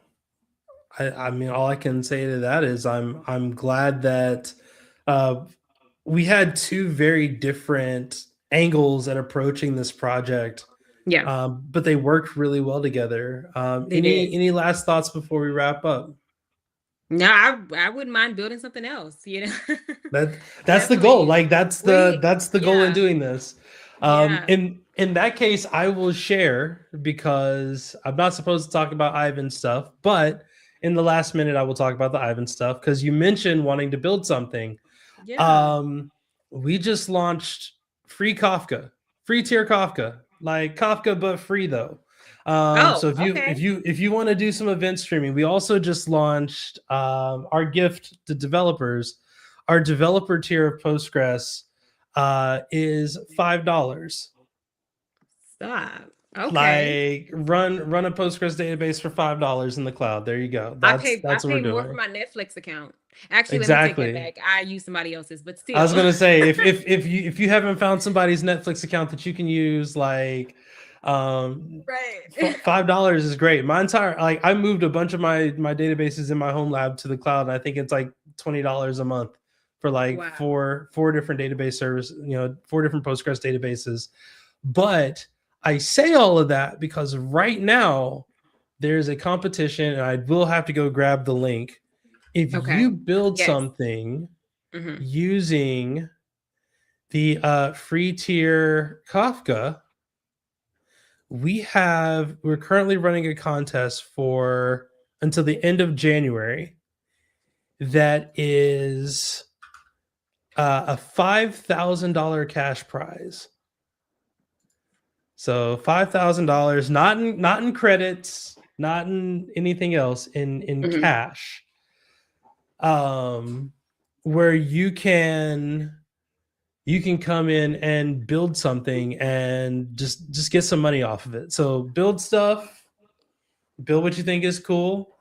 I mean, all I can say to that is I'm glad that uh, we had two very different angles at approaching this project, Yeah, but they worked really well together. they did. Any last thoughts before we wrap up? No, I wouldn't mind building something else. That's the goal. Definitely. Like that's the goal in Yeah, doing this. yeah. In that case, I will share because I'm not supposed to talk about Ivan stuff, but in the last minute, I will talk about the Ivan stuff because you mentioned wanting to build something. Yeah. Um, we just launched free Kafka, free tier Kafka, like Kafka but free though. Oh, So okay. if you want to do some event streaming, we also just launched our gift to developers. Our developer tier of Postgres is $5. Stop. Okay. Like run a Postgres database for $5 in the cloud. There you go. I That's what we're pay more for doing. my Netflix account. Actually, let me take that Exactly. back. I use somebody else's, but I was still. gonna say if you haven't found somebody's Netflix account that you can use, like Right. $5 is great. My entire like I moved a bunch of my databases in my home lab to the cloud, and I think it's like $20 a month for like Wow. four different database service, four different Postgres databases. But I say all of that because right now there's a competition, and I will have to go grab the link. If you Okay. build Yes. something Hmm. using the free tier Kafka, we're currently running a contest for until the end of January that is a $5,000 cash prize. So $5,000, not in credits, not in anything else, in Hmm. cash, where you can come in and build something and just get some money off of it. So build stuff, build what you think is cool.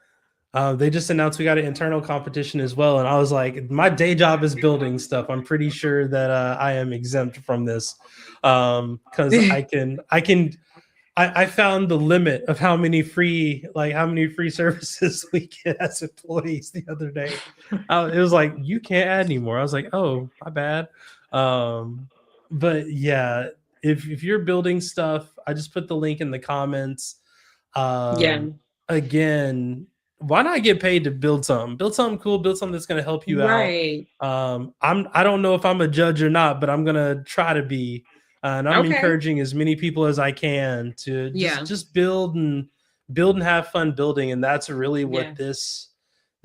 They just announced we got an internal competition as well, and I was like, my day job is building stuff. I'm pretty sure that I am exempt from this because I found the limit of how many free services we get as employees the other day. It was like you can't add anymore. I was like, oh, my bad. Um, but yeah, if you're building stuff, I just put the link in the comments. Yeah. Again, why not get paid to build something? Build something cool. Build something that's going to help you out. Right. I don't know if I'm a judge or not, but I'm gonna try to be. And I'm Okay. encouraging as many people as I can to Yeah. just build and have fun building, and that's really what Yeah. this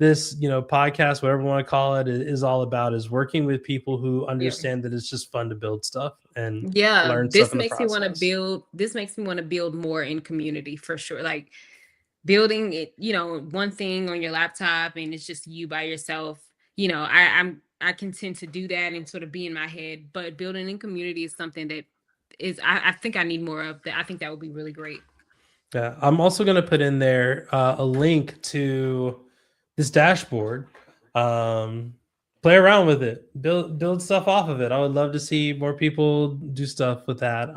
podcast, whatever you want to call it, is all about, is working with people who Yeah. understand that it's just fun to build stuff and Yeah. learn stuff This in the makes me want to process. build. This makes me want to build more in community for sure. Like building it, one thing on your laptop and it's just you by yourself. I can tend to do that and sort of be in my head, but building in community is something that I think I need more of that. I think that would be really great. Yeah, I'm also going to put in there a link to this dashboard. Um, Play around with it, build stuff off of it. I would love to see more people do stuff with that.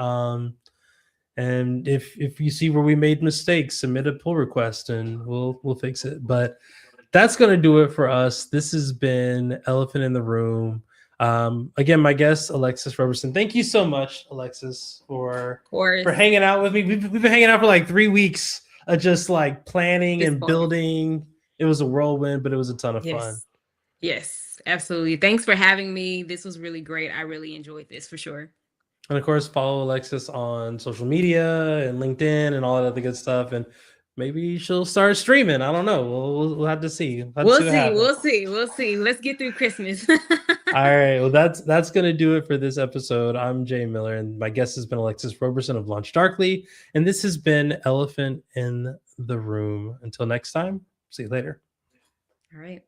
And if you see where we made mistakes, submit a pull request and we'll fix it. But that's going to do it for us. This has been Elephant in the Room. Again, my guest, Alexis Roberson. Thank you so much, Alexis, Of for course. hanging out with me. We've been hanging out for like 3 weeks just like planning This and far. building. It was a whirlwind, but it was a ton of fun. Yes, absolutely. Thanks for having me. This was really great. I really enjoyed this for sure. And of course, follow Alexis on social media and LinkedIn and all that other good stuff. And maybe she'll start streaming. I don't know. We'll have to see. We'll What see. happens. We'll see. We'll see. Let's get through Christmas. All right. Well, that's gonna do it for this episode. I'm Jay Miller, and my guest has been Alexis Roberson of LaunchDarkly, and this has been Elephant in the Room. Until next time, see you later. All right.